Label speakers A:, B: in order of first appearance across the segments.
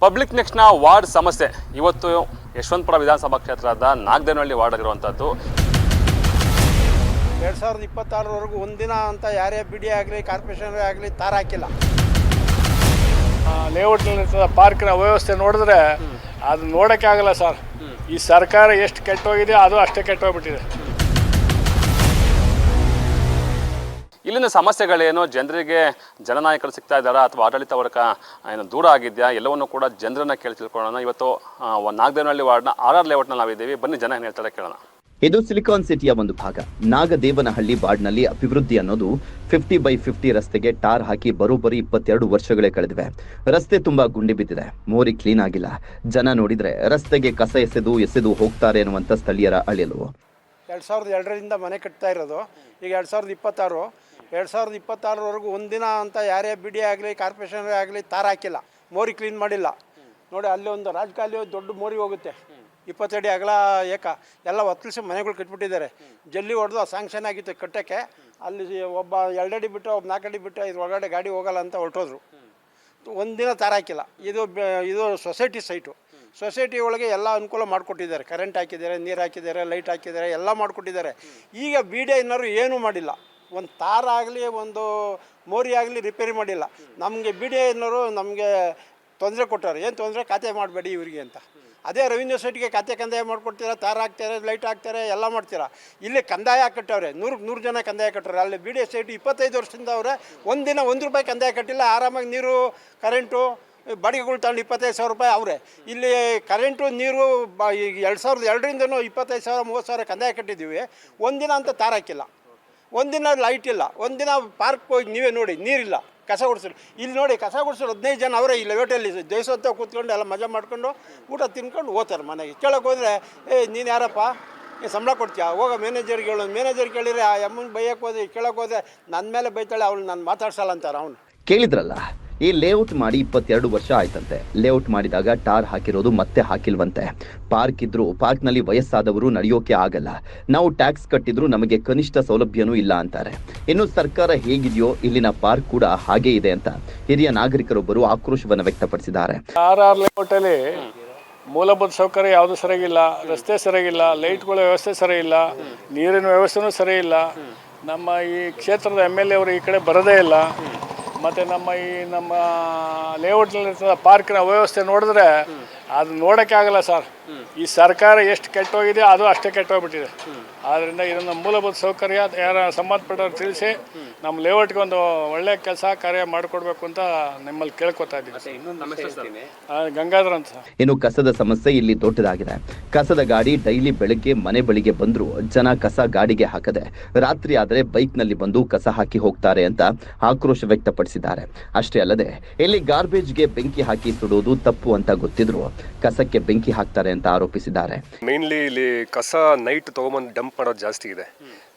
A: Public ನೆಕ್ಸ್ಟ್ನ ward ಸಮಸ್ಯೆ ಇವತ್ತು ಯಶವಂತಪುರ ವಿಧಾನಸಭಾ ಕ್ಷೇತ್ರದ ನಾಗದೇನಹಳ್ಳಿ ವಾರ್ಡ್ ಆಗಿರುವಂಥದ್ದು.
B: 2026 ಒಂದಿನ ಅಂತ ಯಾರೇ ಬಿಡಿ ಆಗಲಿ ಕಾರ್ಪೊರೇಷನ್ ಆಗಲಿ ತಾರ ಹಾಕಿಲ್ಲ.
C: ಲೇಔಟ್ನಲ್ಲಿರ್ತದ ಪಾರ್ಕ್ನ ವ್ಯವಸ್ಥೆ ನೋಡಿದ್ರೆ ಅದು ನೋಡೋಕ್ಕೆ ಆಗಲ್ಲ ಸರ್. ಈ ಸರ್ಕಾರ ಎಷ್ಟು ಕೆಟ್ಟೋಗಿದೆ ಅದು ಅಷ್ಟೇ ಕೆಟ್ಟೋಗ್ಬಿಟ್ಟಿದೆ.
A: ಇಲ್ಲಿನ ಸಮಸ್ಯೆಗಳೇನು, ಜನರಿಗೆ ಜನನಾಯಕರು ಸಿಗ್ತಾ ಇದ್ದಾರಾ ಅಥವಾ ಆಡಳಿತ ವರ್ಗ ಏನು ದೂರ ಆಗಿದೆಯಾ, ಎಲ್ಲವನ್ನೂ ಕೂಡ ಜನರನ್ನ ಕೇಳಿ ತಿಳ್ಕೊಳ್ಳೋಣ. ಇವತ್ತು ನಾಗದೇನಹಳ್ಳಿ ವಾರ್ಡ್ನ RR ಲೇಔಟ್ನಲ್ಲಿ ನಾವಿದ್ದೀವಿ. ಬನ್ನಿ ಜನ ಏನು ಹೇಳ್ತಾರೆ ಕೇಳೋಣ.
D: ಇದು ಸಿಲಿಕಾನ್ ಸಿಟಿಯ ಒಂದು ಭಾಗ. ನಾಗದೇವನಹಳ್ಳಿ ವಾರ್ಡ್ನಲ್ಲಿ ಅಭಿವೃದ್ಧಿ ಅನ್ನೋದು 50/50 ರಸ್ತೆಗೆ ಟಾರ್ ಹಾಕಿ ಬರೋಬ್ಬರಿ 22 ವರ್ಷಗಳೇ ಕಳೆದಿವೆ. ರಸ್ತೆ ತುಂಬಾ ಗುಂಡಿ ಬಿದ್ದಿದೆ, ಮೋರಿ ಕ್ಲೀನ್ ಆಗಿಲ್ಲ. ಜನ ನೋಡಿದ್ರೆ ರಸ್ತೆಗೆ ಕಸ ಎಸೆದು ಹೋಗ್ತಾರೆ ಅನ್ನುವಂಥ ಸ್ಥಳೀಯರ ಅಳಿಲು.
B: 2002ರಿಂದ ಮನೆ ಕಟ್ತಾ ಇರೋದು, ಈಗ 2026 ಒಂದಿನ ಅಂತ ಯಾರೇ ಬಿಡಿ ಆಗಲಿ ಕಾರ್ಪೊರೇಷನ್ ಆಗಲಿ ತಾರ ಹಾಕಿಲ್ಲ, ಮೋರಿ ಕ್ಲೀನ್ ಮಾಡಿಲ್ಲ. ನೋಡಿ ಅಲ್ಲಿ ಒಂದು ರಾಜಕಾಲಿ ದೊಡ್ಡ ಮೋರಿ ಹೋಗುತ್ತೆ, 20 ಅಡಿ ಅಗಲ ಎಲ್ಲ ಒತ್ತಲಿಸಿ ಮನೆಗಳು ಕಟ್ಬಿಟ್ಟಿದ್ದಾರೆ. ಜಲ್ಲಿ ಹೊಡೆದು ಸ್ಯಾಂಕ್ಷನ್ ಆಗಿತ್ತು ಕಟ್ಟೋಕ್ಕೆ. ಅಲ್ಲಿ ಒಬ್ಬ 2 ಅಡಿ ಬಿಟ್ಟು ಒಬ್ಬ 4 ಅಡಿ ಬಿಟ್ಟು ಇದ್ರ ಒಳಗಡೆ ಗಾಡಿ ಹೋಗಲ್ಲ ಅಂತ ಹೊರಟೋದ್ರು. ಒಂದಿನ ತಾರ ಹಾಕಿಲ್ಲ. ಇದು ಸೊಸೈಟಿ ಸೈಟು. ಸೊಸೈಟಿ ಒಳಗೆ ಎಲ್ಲ ಅನುಕೂಲ ಮಾಡಿಕೊಟ್ಟಿದ್ದಾರೆ. ಕರೆಂಟ್ ಹಾಕಿದ್ದಾರೆ, ನೀರು ಹಾಕಿದ್ದಾರೆ, ಲೈಟ್ ಹಾಕಿದ್ದಾರೆ, ಎಲ್ಲ ಮಾಡಿಕೊಟ್ಟಿದ್ದಾರೆ. ಈಗ BDIನವರು ಏನೂ ಮಾಡಿಲ್ಲ. ಒಂದು ತಾರ ಆಗಲಿ ಒಂದು ಮೋರಿ ಆಗಲಿ ರಿಪೇರಿ ಮಾಡಿಲ್ಲ. ನಮಗೆ BDIನವರು ನಮಗೆ ತೊಂದರೆ ಕೊಟ್ಟವ್ರು. ಏನು ತೊಂದರೆ, ಖಾತೆ ಮಾಡಬೇಡಿ ಇವರಿಗೆ ಅಂತ. ಅದೇ ರೆವಿನ್ಯೂ ಸೈಟ್ಗೆ ಖಾತೆ ಕಂದಾಯ ಮಾಡಿಕೊಡ್ತೀರಾ, ತಾರ ಹಾಕ್ತಾರೆ, ಲೈಟ್ ಹಾಕ್ತಾರೆ, ಎಲ್ಲ ಮಾಡ್ತೀರಾ. ಇಲ್ಲಿ ಕಂದಾಯ ಕಟ್ಟವ್ರೆ, 100 ಜನ ಕಂದಾಯ ಕಟ್ಟವ್ರೆ. ಅಲ್ಲಿ BDI ಸೈಟ್ 25 ವರ್ಷದಿಂದ ಅವರೇ ಒಂದಿನ ₹1 ಕಂದಾಯ ಕಟ್ಟಿಲ್ಲ. ಆರಾಮಾಗಿ ನೀರು ಕರೆಂಟು ಬಾಡಿಗೆಗಳು ತಗೊಂಡು 25,000 ರೂಪಾಯಿ ಅವರೇ. ಇಲ್ಲಿ ಕರೆಂಟು ನೀರು ಈಗ 2002ರಿಂದನೂ 25,000 30,000 ಕಂದಾಯ ಕಟ್ಟಿದ್ದೀವಿ. ಒಂದಿನ ಅಂತ ತಾರ ಹಾಕಿಲ್ಲ, ಒಂದಿನ ಲೈಟ್ ಇಲ್ಲ, ಒಂದಿನ ಪಾರ್ಕ್ ಹೋಗಿ ನೀವೇ ನೋಡಿ ನೀರಿಲ್ಲ, ಕಸ ಗುಡಿಸಲು. ಇಲ್ಲಿ ನೋಡಿ ಕಸ ಗುಡಿಸಲು 15 ಜನ ಅವರೇ. ಇಲ್ಲಿ ಲೇಔಟಲ್ಲಿ ದೇವಸ್ಥಾನ ಕೂತ್ಕೊಂಡು ಎಲ್ಲ ಮಜಾ ಮಾಡ್ಕೊಂಡು ಊಟ ತಿನ್ಕೊಂಡು ಹೋಗ್ತಾರೆ ಮನೆಗೆ. ಕೇಳೋಕೆ ಹೋದರೆ ನೀನು ಯಾರಪ್ಪ, ಸಂಬಳ ಕೊಡ್ತೀಯಾ, ಹೋಗೋ ಮ್ಯಾನೇಜರ್ಗೆ ಹೇಳೋದು. ಮ್ಯಾನೇಜರ್ ಕೇಳಿದ್ರೆ ಆ ಅಮ್ಮನ ಬೈಯಕ್ಕೆ ಹೋದ್ರೆ, ಕೇಳೋಕೆ ಹೋದರೆ ನನ್ನ ಮೇಲೆ ಬೈತಾಳೆ, ಅವಳು ನಾನು ಮಾತಾಡ್ಸಲ್ಲ ಅಂತಾರೆ ಅವನು.
D: ಕೇಳಿದ್ರಲ್ಲ, ಈ ಲೇಔಟ್ ಮಾಡಿ 22 ವರ್ಷ ಆಯ್ತಂತೆ. ಲೇಔಟ್ ಮಾಡಿದಾಗ ಟಾರ್ ಹಾಕಿರೋದು ಮತ್ತೆ ಹಾಕಿಲ್ವಂತೆ. ಪಾರ್ಕ್ ಇದ್ರು ಪಾರ್ಕ್ನಲ್ಲಿ ವಯಸ್ಸಾದವರು ನಡೆಯೋಕೆ ಆಗಲ್ಲ. ನಾವು ಟ್ಯಾಕ್ಸ್ ಕಟ್ಟಿದ್ರು ನಮಗೆ ಕನಿಷ್ಠ ಸೌಲಭ್ಯನೂ ಇಲ್ಲ ಅಂತಾರೆ. ಇನ್ನು ಸರ್ಕಾರ ಹೇಗಿದೆಯೋ ಇಲ್ಲಿನ ಪಾರ್ಕ್ ಕೂಡ ಹಾಗೇ ಇದೆ ಅಂತ ಹಿರಿಯ ನಾಗರಿಕರೊಬ್ಬರು ಆಕ್ರೋಶವನ್ನು ವ್ಯಕ್ತಪಡಿಸಿದ್ದಾರೆ.
C: RR ಲೇಔಟಲ್ಲಿ ಮೂಲಭೂತ ಸೌಕರ್ಯ ಯಾವುದು ಸರಿಯಾಗಿಲ್ಲ, ರಸ್ತೆ ಸರಿಯಾಗಿಲ್ಲ, ಲೈಟ್ಗಳ ವ್ಯವಸ್ಥೆ ಸರಿಯಿಲ್ಲ, ನೀರಿನ ವ್ಯವಸ್ಥೆನೂ ಸರಿಯಿಲ್ಲ. ನಮ್ಮ ಈ ಕ್ಷೇತ್ರದ MLA ಅವರು ಈ ಕಡೆ ಬರೋದೇ ಇಲ್ಲ. ಮತ್ತು ನಮ್ಮ ಲೇಔಟ್ನಲ್ಲಿರ್ತದ ಪಾರ್ಕ್ನ ವ್ಯವಸ್ಥೆ ನೋಡಿದ್ರೆ ಅದು ನೋಡೋಕ್ಕೆ ಆಗಲ್ಲ ಸರ್. ಈ ಸರ್ಕಾರ ಎಷ್ಟು ಕೆಟ್ಟೋಗಿದೆ ಅದು ಅಷ್ಟೇ ಕೆಟ್ಟೋಗ್ಬಿಟ್ಟಿದೆ. ಆದ್ದರಿಂದ ಇದನ್ನು ಮೂಲಭೂತ ಸೌಕರ್ಯ ಯಾರ ಸಂಬಂಧಪಟ್ಟವ್ರು ತಿಳಿಸಿ ನಮ್ಮ ಲೇಔಟ್ಗೆ ಒಂದು ಒಳ್ಳೆ ಕೆಲಸ ಕಾರ್ಯ ಮಾಡಿಕೊಡ್ಬೇಕು ಅಂತ ನಿಮ್ಮಲ್ಲಿ ಕೇಳ್ಕೊತಾ ಇದ್ದೀವಿ. ಗಂಗಾಧರ್ ಅಂತ.
D: ಇನ್ನು ಕಸದ ಸಮಸ್ಯೆ ಇಲ್ಲಿ ದೊಡ್ಡದಾಗಿದೆ. ಕಸದ ಗಾಡಿ ಡೈಲಿ ಬೆಳಗ್ಗೆ ಮನೆ ಬಳಿಗೆ ಬಂದ್ರು ಜನ ಕಸ ಗಾಡಿಗೆ ಹಾಕದೆ ರಾತ್ರಿ ಆದರೆ ಬೈಕ್ನಲ್ಲಿ ಬಂದು ಕಸ ಹಾಕಿ ಹೋಗ್ತಾರೆ ಅಂತ ಆಕ್ರೋಶ ವ್ಯಕ್ತಪಡಿಸಿದ್ದಾರೆ. ಅಷ್ಟೇ ಅಲ್ಲದೆ ಇಲ್ಲಿ ಗಾರ್ಬೇಜ್ಗೆ ಬೆಂಕಿ ಹಾಕಿ ಸುಡೋದು ತಪ್ಪು ಅಂತ ಗೊತ್ತಿದ್ರು ಕಸಕ್ಕೆ ಬೆಂಕಿ ಹಾಕ್ತಾರೆ ಅಂತ ಆರೋಪಿಸಿದ್ದಾರೆ.
E: ಮೇನ್ಲಿ ಇಲ್ಲಿ ಕಸ ನೈಟ್ ತಗೊಂಬಂದು ಡಂಪ್ ಮಾಡೋದು ಜಾಸ್ತಿ ಇದೆ.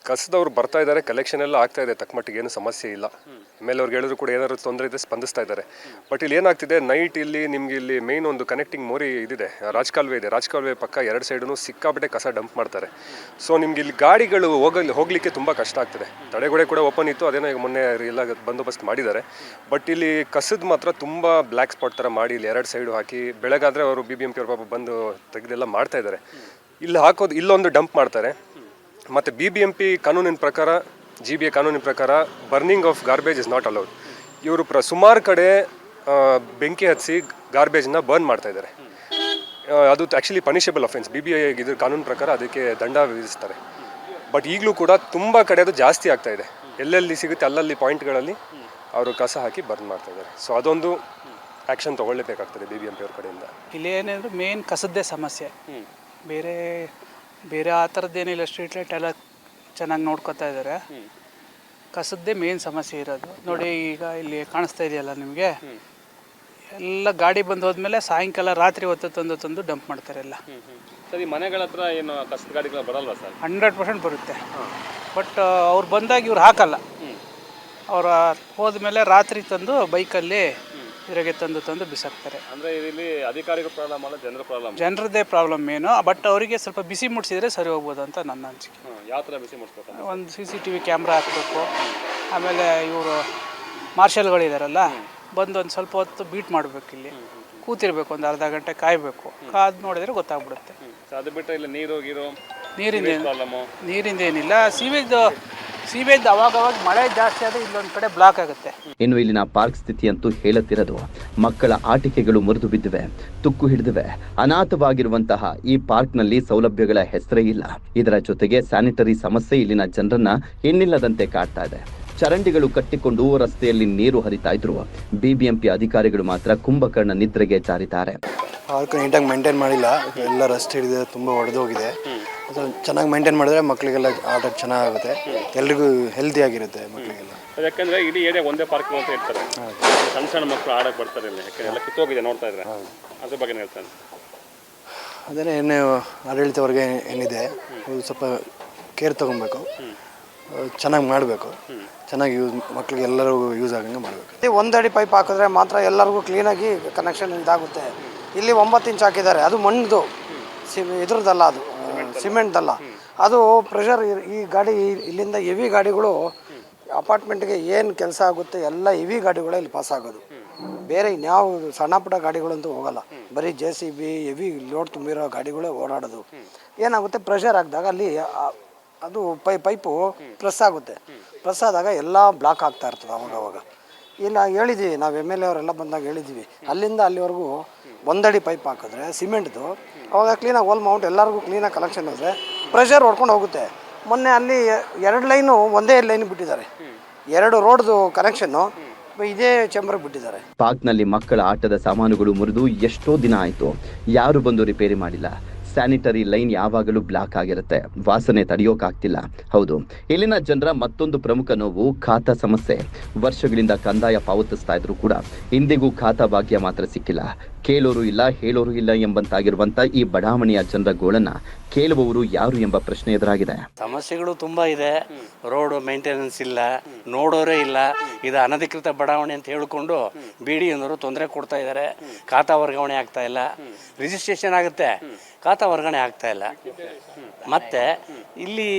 E: ಕಸದವ್ರು ಬರ್ತಾ ಇದ್ದಾರೆ, ಕಲೆಕ್ಷನ್ ಎಲ್ಲ ಆಗ್ತಾ ಇದೆ, ತಕ್ಕ ಮಟ್ಟಿಗೆ ಏನು ಸಮಸ್ಯೆ ಇಲ್ಲ. ಆಮೇಲೆ ಅವ್ರಿಗೆ ಹೇಳಿದ್ರು ಕೂಡ ಏನಾದ್ರು ತೊಂದರೆ ಇದೆ ಸ್ಪಂದಿಸ್ತಾ ಇದ್ದಾರೆ. ಬಟ್ ಇಲ್ಲಿ ಏನಾಗ್ತಿದೆ, ನೈಟ್ ಇಲ್ಲಿ ನಿಮ್ಗೆ ಇಲ್ಲಿ ಮೇನ್ ಒಂದು ಕನೆಕ್ಟಿಂಗ್ ಮೋರಿ ಇದಿದೆ, ರಾಜಕಾಲುವೆ ಇದೆ. ರಾಜಕಾಲುವೆ ಪಕ್ಕ 2 ಸೈಡೂ ಸಿಕ್ಕಾಬಿಟ್ಟೆ ಕಸ ಡಂಪ್ ಮಾಡ್ತಾರೆ. ಸೊ ನಿಮ್ಗೆ ಇಲ್ಲಿ ಗಾಡಿಗಳು ಹೋಗ್ಲಿಕ್ಕೆ ತುಂಬ ಕಷ್ಟ ಆಗ್ತದೆ. ತಡೆಗೋಡೆ ಕೂಡ ಓಪನ್ ಇತ್ತು, ಅದೇನೋ ಈಗ ಮೊನ್ನೆ ಎಲ್ಲ ಬಂದೋಬಸ್ತ್ ಮಾಡಿದ್ದಾರೆ. ಬಟ್ ಇಲ್ಲಿ ಕಸದ ಮಾತ್ರ ತುಂಬ ಬ್ಲ್ಯಾಕ್ ಸ್ಪಾಟ್ ಥರ ಮಾಡಿ ಇಲ್ಲಿ 2 ಸೈಡು ಹಾಕಿ ಬೆಳಗಾದರೆ ಅವರು BBMP ಅವ್ರ ಪಾಪ ಬಂದು ತೆಗೆದೆಲ್ಲ ಮಾಡ್ತಾ ಇದ್ದಾರೆ. ಇಲ್ಲಿ ಹಾಕೋದು ಇಲ್ಲೊಂದು ಡಂಪ್ ಮಾಡ್ತಾರೆ. ಮತ್ತು BBMP ಕಾನೂನಿನ ಪ್ರಕಾರ, GBA ಕಾನೂನಿನ ಪ್ರಕಾರ burning of garbage is not allowed. ಇವರು ಸುಮಾರು ಕಡೆ ಬೆಂಕಿ ಹಚ್ಚಿ ಗಾರ್ಬೇಜ್ನ ಬರ್ನ್ ಮಾಡ್ತಾ ಇದ್ದಾರೆ. ಅದು ಆ್ಯಕ್ಚುಲಿ ಪನಿಷಬಲ್ ಅಫೆನ್ಸ್. BBI ಇದ್ರ ಕಾನೂನು ಪ್ರಕಾರ ಅದಕ್ಕೆ ದಂಡ ವಿಧಿಸ್ತಾರೆ. ಬಟ್ ಈಗಲೂ ಕೂಡ ತುಂಬ ಕಡೆ ಅದು ಜಾಸ್ತಿ ಆಗ್ತಾ ಇದೆ. ಎಲ್ಲೆಲ್ಲಿ ಸಿಗುತ್ತೆ ಅಲ್ಲಲ್ಲಿ ಪಾಯಿಂಟ್ಗಳಲ್ಲಿ ಅವರು ಕಸ ಹಾಕಿ ಬರ್ನ್ ಮಾಡ್ತಾ ಇದ್ದಾರೆ. ಸೊ ಅದೊಂದು ಆ್ಯಕ್ಷನ್ ತೊಗೊಳ್ಳೇಬೇಕಾಗ್ತದೆ BBMP ಅವ್ರ ಕಡೆಯಿಂದ.
F: ಇಲ್ಲಿ ಏನೇಂದ್ರೆ ಮೇನ್ ಕಸದ್ದೇ ಸಮಸ್ಯೆ, ಬೇರೆ ಆ ಥರದ್ದೇನಿಲ್ಲ. ಸ್ಟ್ರೀಟ್ ಲೈಟ್ ಎಲ್ಲ ಚೆನ್ನಾಗಿ ನೋಡ್ಕೊತಾ ಇದ್ದಾರೆ. ಕಸದ್ದೇ ಮೇನ್ ಸಮಸ್ಯೆ ಇರೋದು. ನೋಡಿ ಈಗ ಇಲ್ಲಿ ಕಾಣಿಸ್ತಾ ಇದೆಯಲ್ಲ ನಿಮಗೆ, ಎಲ್ಲ ಗಾಡಿ ಬಂದು ಹೋದ್ಮೇಲೆ ಸಾಯಂಕಾಲ ರಾತ್ರಿ ಹೊತ್ತು ತಂದು ಡಂಪ್ ಮಾಡ್ತಾರೆ ಎಲ್ಲ.
A: ಸರಿ, ಮನೆಗಳ ಹತ್ರ ಏನು ಕಸದ ಗಾಡಿಗಳು ಬರಲ್ವಾ ಸರ್?
F: 100% ಬರುತ್ತೆ. ಬಟ್ ಅವ್ರು ಬಂದಾಗ ಇವ್ರು ಹಾಕಲ್ಲ. ಅವ್ರು ಹೋದ್ಮೇಲೆ ರಾತ್ರಿ ತಂದು ಬೈಕಲ್ಲಿ ಇದ್ರಾಗೆ ತಂದು ಬಿಸಾಕ್ತಾರೆ.
A: ಅಂದರೆ ಇಲ್ಲಿ ಅಧಿಕಾರಿಗಳ ಪ್ರಾಬ್ಲಮ್ ಅಲ್ಲ, ಜನರ ಪ್ರಾಬ್ಲಮ್.
F: ಜನರದ್ದೇ ಪ್ರಾಬ್ಲಮ್ ಏನು. ಬಟ್ ಅವರಿಗೆ ಸ್ವಲ್ಪ ಬಿಸಿ ಮುಟ್ಟಿಸಿದ್ರೆ ಸರಿ ಹೋಗ್ಬೋದು ಅಂತ ನನ್ನ ಅನಿಸಿಕೆ.
A: ಯಾವ ಥರ ಬಿಸಿ ಮುಟ್ಟಿಸ್ಬೇಕು?
F: ಒಂದು CCTV ಕ್ಯಾಮ್ರಾ ಹಾಕಬೇಕು. ಆಮೇಲೆ ಇವರು ಮಾರ್ಷಲ್ಗಳಿದಾರಲ್ಲ ಬಂದು ಒಂದು ಸ್ವಲ್ಪ ಹೊತ್ತು ಬೀಟ್ ಮಾಡಬೇಕು ಇಲ್ಲಿ. ಕೂತಿರ್ಬೇಕು, ಒಂದು ಅರ್ಧ ಗಂಟೆ ಕಾಯಬೇಕು. ಕಾದು ನೋಡಿದರೆ ಗೊತ್ತಾಗ್ಬಿಡುತ್ತೆ.
A: ಅದು ಬಿಟ್ಟರೆ ಇಲ್ಲಿ ನೀರು
F: ನೀರಿಂದ ಏನಿಲ್ಲ. ಸೀವೇಜ್ ಅವಾಗವಾಗ ಮಳೆ ಜಾಸ್ತಿ ಆದರೆ ಇಲ್ಲೊಂದು ಕಡೆ ಬ್ಲಾಕ್ ಆಗುತ್ತೆ.
D: ಇನ್ನು ಇಲ್ಲಿನ ಪಾರ್ಕ್ ಸ್ಥಿತಿಯಂತೂ ಹೇಳುತ್ತಿರೋದು. ಮಕ್ಕಳ ಆಟಿಕೆಗಳು ಮುರಿದು ಬಿದ್ದಿವೆ, ತುಕ್ಕು ಹಿಡಿದಿವೆ. ಅನಾಥವಾಗಿರುವಂತಹ ಈ ಪಾರ್ಕ್ನಲ್ಲಿ ಸೌಲಭ್ಯಗಳ ಹೆಸರೇ ಇಲ್ಲ. ಇದರ ಜೊತೆಗೆ ಸ್ಯಾನಿಟರಿ ಸಮಸ್ಯೆ ಇಲ್ಲಿನ ಜನರನ್ನ ಇನ್ನಿಲ್ಲದಂತೆ ಕಾಡ್ತಾ ಇದೆ. ಚರಂಡಿಗಳು ಕಟ್ಟಿಕೊಂಡು ರಸ್ತೆಯಲ್ಲಿ ನೀರು ಹರಿತಾ ಇದ್ರು. ಬಿಬಿಎಂಪಿ ಅಧಿಕಾರಿಗಳು ಮಾತ್ರ ಕುಂಭಕರ್ಣ ನಿದ್ರೆಗೆ ಜಾರಿದ್ದಾರೆ.
G: ಪಾರ್ಕ್ ನೀಟಾಗಿ ಮೇಂಟೈನ್ ಮಾಡಿಲ್ಲ, ಎಲ್ಲ ರಸ್ಟ್ ಹಿಡಿದು ತುಂಬ ಒಡೆದೋಗಿದೆ. ಅದು ಚೆನ್ನಾಗಿ ಮೇಂಟೈನ್ ಮಾಡಿದ್ರೆ ಮಕ್ಕಳಿಗೆಲ್ಲ ಆಟ ಚೆನ್ನಾಗುತ್ತೆ, ಎಲ್ರಿಗೂ ಹೆಲ್ದಿ ಆಗಿರುತ್ತೆ ಮಕ್ಕಳಿಗೆಲ್ಲ.
A: ಯಾಕಂದ್ರೆ ಇಡೀ ಏರಿಯಾ ಒಂದೇ ಪಾರ್ಕ್ ಅಂತ ಹೇಳ್ತಾರೆ. ಸಣ್ಣ ಸಣ್ಣ ಮಕ್ಕಳು ಆಡಕ್ಕೆ ಬರ್ತಾರೆ ಇಲ್ಲ, ಯಾಕಂದ್ರೆ ಎಲ್ಲ ಕಿತ್ತೋಗಿದೆ ನೋಡ್ತಾ ಇದ್ರೆ. ಅದ್ರ ಬಗ್ಗೆ ಹೇಳ್ತಾನೆ.
G: ಅದೇ ಏನು ಆಡಳಿತವರೆಗೆ ಏನಿದೆ ಅದು ಸ್ವಲ್ಪ ಕೇರ್ ತೊಗೊಬೇಕು, ಚೆನ್ನಾಗಿ ಮಾಡಬೇಕು, ಚೆನ್ನಾಗಿ ಮಕ್ಕಳಿಗೆ ಎಲ್ಲರಿಗೂ ಯೂಸ್ ಆಗಂಗೆ ಮಾಡಬೇಕು.
B: 1 ಅಡಿ ಪೈಪ್ ಹಾಕಿದ್ರೆ ಮಾತ್ರ ಎಲ್ಲರಿಗೂ ಕ್ಲೀನಾಗಿ ಕನೆಕ್ಷನ್ ಇದಾಗುತ್ತೆ. ಇಲ್ಲಿ 9 ಇಂಚ್ ಹಾಕಿದ್ದಾರೆ, ಅದು ಮಣ್ಣದು, ಇದ್ರದ್ದಲ್ಲ, ಅದು ಸಿಮೆಂಟ್ದಲ್ಲ. ಅದು ಪ್ರೆಷರ್ ಈ ಗಾಡಿ ಇಲ್ಲಿಂದ ಹೆವಿ ಗಾಡಿಗಳು ಅಪಾರ್ಟ್ಮೆಂಟ್ಗೆ ಏನು ಕೆಲಸ ಆಗುತ್ತೆ ಎಲ್ಲ ಹೆವಿ ಗಾಡಿಗಳೇ ಇಲ್ಲಿ ಪಾಸ್ ಆಗೋದು. ಬೇರೆ ಇನ್ಯಾವ ಸಣ್ಣ ಪುಟ್ಟ ಗಾಡಿಗಳಂತೂ ಹೋಗಲ್ಲ. ಬರೀ JCB ಹೆವಿ ಲೋಡ್ ತುಂಬಿರೋ ಗಾಡಿಗಳೇ ಓಡಾಡೋದು. ಏನಾಗುತ್ತೆ, ಪ್ರೆಷರ್ ಹಾಕಿದಾಗ ಅಲ್ಲಿ ಅದು ಪೈಪು ಪ್ರೆಸ್ ಆಗುತ್ತೆ. ಪ್ರೆಸ್ ಆದಾಗ ಎಲ್ಲ ಬ್ಲಾಕ್ ಆಗ್ತಾ ಇರ್ತದೆ ಅವಾಗವಾಗ. ಇಲ್ಲ ಹೇಳಿದ್ದೀವಿ ನಾವು, MLA ಅವರೆಲ್ಲ ಬಂದಾಗ ಹೇಳಿದ್ದೀವಿ, ಅಲ್ಲಿಂದ ಅಲ್ಲಿವರೆಗೂ 1 ಅಡಿ ಪೈಪ್ ಹಾಕಿದ್ರೆ ಸಿಮೆಂಟ್ದು, ಅವಾಗ ಕ್ಲೀನಾಗಿ ಹೋಲ್ ಮೌಂಟ್ ಎಲ್ಲರಿಗೂ ಕ್ಲೀನಾಗಿ ಕಲೆಕ್ಷನ್ ಇದ್ದರೆ ಪ್ರೆಷರ್ ಹೊಡ್ಕೊಂಡು ಹೋಗುತ್ತೆ. ಮೊನ್ನೆ ಅಲ್ಲಿ 2 ಲೈನು ಒಂದೇ ಲೈನ್ ಬಿಟ್ಟಿದ್ದಾರೆ, 2 ರೋಡ್ದು ಕನೆಕ್ಷನ್ನು ಇದೇ ಚೇಂಬರ್ಗೆ ಬಿಟ್ಟಿದ್ದಾರೆ.
D: ಪಾರ್ಕ್ನಲ್ಲಿ ಮಕ್ಕಳ ಆಟದ ಸಾಮಾನುಗಳು ಮುರಿದು ಎಷ್ಟೋ ದಿನ ಆಯಿತು, ಯಾರು ಬಂದು ರಿಪೇರಿ ಮಾಡಿಲ್ಲ. ಸ್ಯಾನಿಟರಿ ಲೈನ್ ಯಾವಾಗಲೂ ಬ್ಲಾಕ್ ಆಗಿರುತ್ತೆ, ವಾಸನೆ ತಡೆಯೋಕ್ಕಾಗ್ತಿಲ್ಲ. ಹೌದು, ಇಲ್ಲಿನ ಜನರ ಮತ್ತೊಂದು ಪ್ರಮುಖ ನೋವು ಖಾತಾ ಸಮಸ್ಯೆ. ವರ್ಷಗಳಿಂದ ಕಂದಾಯ ಪಾವತಿಸ್ತಾ ಇದ್ರು ಕೂಡ ಇಂದಿಗೂ ಖಾತಾ ಭಾಗ್ಯ ಮಾತ್ರ ಸಿಕ್ಕಿಲ್ಲ. ಕೇಳೋರು ಇಲ್ಲ, ಹೇಳೋರು ಇಲ್ಲ ಎಂಬಂತಾಗಿರುವಂತ ಈ ಬಡಾವಣೆಯ ಜನರ ಗೋಳನ್ನ ಕೇಳುವವರು ಯಾರು ಎಂಬ ಪ್ರಶ್ನೆ ಎದುರಾಗಿದೆ.
H: ಸಮಸ್ಯೆಗಳು ತುಂಬ ಇದೆ. ರೋಡ್ ಮೇಂಟೆನೆನ್ಸ್ ಇಲ್ಲ, ನೋಡೋರೇ ಇಲ್ಲ. ಇದು ಅನಧಿಕೃತ ಬಡಾವಣೆ ಅಂತ ಹೇಳಿಕೊಂಡು BDO ತೊಂದರೆ ಕೊಡ್ತಾ ಇದ್ದಾರೆ. ಖಾತಾ ವರ್ಗಾವಣೆ ಆಗ್ತಾ ಇಲ್ಲ, ರಿಜಿಸ್ಟ್ರೇಷನ್ ಆಗುತ್ತೆ, ಖಾತಾ ವರ್ಗಾವಣೆ ಆಗ್ತಾ ಇಲ್ಲ. ಮತ್ತು ಇಲ್ಲಿ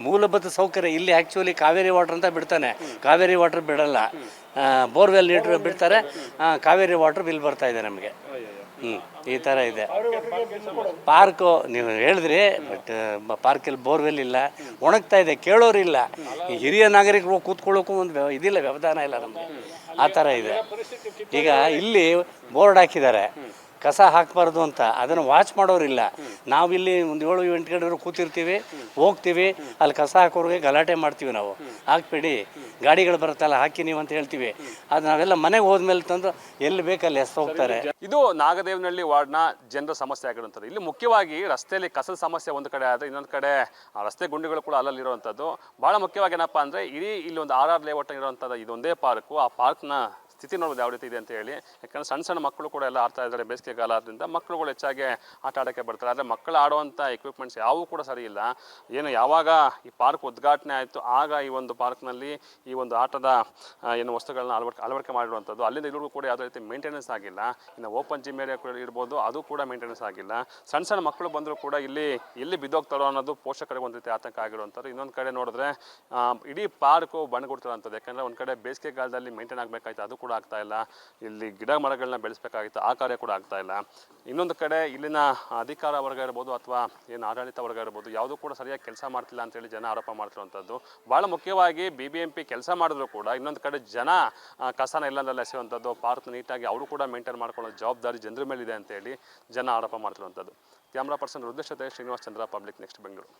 H: ಮೂಲಭೂತ ಸೌಕರ್ಯ ಇಲ್ಲಿ ಆ್ಯಕ್ಚುಲಿ ಕಾವೇರಿ ವಾಟರ್ ಅಂತ ಬಿಡ್ತಾನೆ, ಕಾವೇರಿ ವಾಟರ್ ಬಿಡಲ್ಲ. ಬೋರ್ವೆಲ್ ನೀರು ಬಿಡ್ತಾರೆ, ಕಾವೇರಿ ವಾಟರ್ ಬಿಲ್ ಬರ್ತಾ ಇದೆ ನಮಗೆ. ಈ ಥರ ಇದೆ. ಪಾರ್ಕು ನೀವು ಹೇಳಿದ್ರಿ, ಬಟ್ ಪಾರ್ಕಲ್ಲಿ ಬೋರ್ವೆಲ್ ಇಲ್ಲ, ಒಣಗ್ತಾ ಇದೆ, ಕೇಳೋರಿಲ್ಲ. ಈ ಹಿರಿಯ ನಾಗರಿಕರು ಕೂತ್ಕೊಳ್ಳೋಕ್ಕೂ ಒಂದು ಇದಿಲ್ಲ, ವ್ಯವಧಾನ ಇಲ್ಲ ನಮಗೆ. ಆ ಥರ ಇದೆ. ಈಗ ಇಲ್ಲಿ ಬೋರ್ಡ್ ಹಾಕಿದ್ದಾರೆ ಕಸ ಹಾಕಬಾರ್ದು ಅಂತ, ಅದನ್ನು ವಾಚ್ ಮಾಡೋರಿಲ್ಲ. ನಾವಿಲ್ಲಿ ಒಂದು 7-8 ಗಂಟೆವರೆಗೂ ಕೂತಿರ್ತೀವಿ, ಹೋಗ್ತೀವಿ, ಅಲ್ಲಿ ಕಸ ಹಾಕೋರಿಗೆ ಗಲಾಟೆ ಮಾಡ್ತೀವಿ. ನಾವು ಹಾಕ್ಬೇಡಿ, ಗಾಡಿಗಳು ಬರುತ್ತಲ್ಲ ಹಾಕಿ ನೀವು ಅಂತ ಹೇಳ್ತೀವಿ. ಅದು ನಾವೆಲ್ಲ ಮನೆಗೆ ಹೋದ್ಮೇಲೆ ತಂದು ಎಲ್ಲಿ ಬೇಕಲ್ಲಿ ಎಸ್ತಾ ಹೋಗ್ತಾರೆ.
A: ಇದು ನಾಗದೇವನಹಳ್ಳಿ ವಾರ್ಡ್ನ ಜನರ ಸಮಸ್ಯೆ ಆಗಿರುವಂಥದ್ದು. ಇಲ್ಲಿ ಮುಖ್ಯವಾಗಿ ರಸ್ತೆಯಲ್ಲಿ ಕಸದ ಸಮಸ್ಯೆ ಒಂದು ಕಡೆ ಆದರೆ, ಇನ್ನೊಂದು ಕಡೆ ರಸ್ತೆ ಗುಂಡಿಗಳು ಕೂಡ ಅಲ್ಲಲ್ಲಿರುವಂಥದ್ದು. ಭಾಳ ಮುಖ್ಯವಾಗಿ ಏನಪ್ಪ ಅಂದರೆ, ಇಡೀ ಇಲ್ಲಿ ಒಂದು RR ಲೇಔಟ್ ಇರುವಂಥದ್ದು ಇದೊಂದೇ ಪಾರ್ಕು. ಆ ಪಾರ್ಕ್ನ ಸ್ಥಿತಿ ನೋಡೋದು ಯಾವ ರೀತಿ ಇದೆ ಅಂತ ಹೇಳಿ. ಯಾಕಂದರೆ ಸಣ್ಣ ಸಣ್ಣ ಮಕ್ಕಳು ಕೂಡ ಎಲ್ಲ ಆಡ್ತಾ ಇದ್ದಾರೆ. ಬೇಸಿಗೆಗಾಲ ಆದ್ದರಿಂದ ಮಕ್ಕಳುಗಳು ಹೆಚ್ಚಾಗಿ ಆಟ ಆಡೋಕ್ಕೆ ಬರ್ತಾರೆ. ಆದರೆ ಮಕ್ಕಳು ಆಡುವಂಥ ಎಕ್ವಿಪ್ಮೆಂಟ್ಸ್ ಯಾವೂ ಕೂಡ ಸರಿ ಇಲ್ಲ. ಏನು ಯಾವಾಗ ಈ ಪಾರ್ಕ್ ಉದ್ಘಾಟನೆ ಆಯಿತು, ಆಗ ಈ ಒಂದು ಪಾರ್ಕ್ನಲ್ಲಿ ಈ ಒಂದು ಆಟದ ಏನು ವಸ್ತುಗಳನ್ನ ಅಳವಡಿಕೆ ಮಾಡಿರುವಂಥದ್ದು. ಅಲ್ಲಿಂದ ಇಲ್ಲಿಗೂ ಕೂಡ ಯಾವುದೇ ರೀತಿ ಮೇಂಟೆನೆನ್ಸ್ ಆಗಿಲ್ಲ. ಇನ್ನು ಓಪನ್ ಜಿಮ್ ಏರಿಯಾ ಕೂಡ ಇರ್ಬೋದು, ಅದು ಕೂಡ ಮೇಂಟೆನೆನ್ಸ್ ಆಗಿಲ್ಲ. ಸಣ್ಣ ಸಣ್ಣ ಮಕ್ಕಳು ಬಂದರೂ ಕೂಡ ಇಲ್ಲಿ ಎಲ್ಲಿ ಬಿದ್ದೋಗ್ತಾರೋ ಅನ್ನೋದು ಪೋಷಕರಿಗೆ ಒಂದು ರೀತಿ ಆತಂಕ ಆಗಿರುವಂಥದ್ದು. ಇನ್ನೊಂದು ಕಡೆ ನೋಡಿದ್ರೆ ಇಡೀ ಪಾರ್ಕು ಬಣ್ಣಗುಡ್ತಿರೋಂಥದ್ದು. ಯಾಕಂದರೆ ಒಂದು ಕಡೆ ಬೇಸಿಗೆಗಾಲದಲ್ಲಿ ಮೇಂಟೈನ್ ಆಗಬೇಕಾಯ್ತು, ಅದು ಕೂಡ ಆಗ್ತಾ ಇಲ್ಲ. ಇಲ್ಲಿ ಗಿಡ ಮರಗಳನ್ನ ಬೆಳೆಸಬೇಕಾಗಿತ್ತು, ಆ ಕಾರ್ಯ ಕೂಡ ಆಗ್ತಾ ಇಲ್ಲ. ಇನ್ನೊಂದು ಕಡೆ ಇಲ್ಲಿನ ಅಧಿಕಾರ ವರ್ಗ ಇರ್ಬೋದು ಅಥವಾ ಏನು ಆಡಳಿತ ವರ್ಗ ಇರ್ಬೋದು, ಯಾವುದೂ ಕೂಡ ಸರಿಯಾಗಿ ಕೆಲಸ ಮಾಡ್ತಿಲ್ಲ ಅಂತೇಳಿ ಜನ ಆರೋಪ ಮಾಡ್ತಿರುವಂಥದ್ದು. ಭಾಳ ಮುಖ್ಯವಾಗಿ BBMP ಕೆಲಸ ಮಾಡಿದ್ರು ಕೂಡ ಇನ್ನೊಂದು ಕಡೆ ಜನ ಕಸನ ಎಲ್ಲೆಲ್ಲ ಎಸೆಯುವಂಥದ್ದು, ಪಾರ್ಕ್ ನೀಟಾಗಿ ಅವರು ಕೂಡ ಮೇಂಟೈನ್ ಮಾಡ್ಕೊಳ್ಳೋ ಜವಾಬ್ದಾರಿ ಜನರ ಮೇಲಿದೆ ಅಂತೇಳಿ ಜನ ಆರೋಪ ಮಾಡ್ತಿರುವಂಥದ್ದು. ಕ್ಯಾಮ್ರಾ ಪರ್ಸನ್ ರುದ್ರೇಶ್ ಜೊತೆ ಶ್ರೀನಿವಾಸ್ ಚಂದ್ರ, ಪಬ್ಲಿಕ್ ನೆಕ್ಸ್ಟ್, ಬೆಂಗಳೂರು.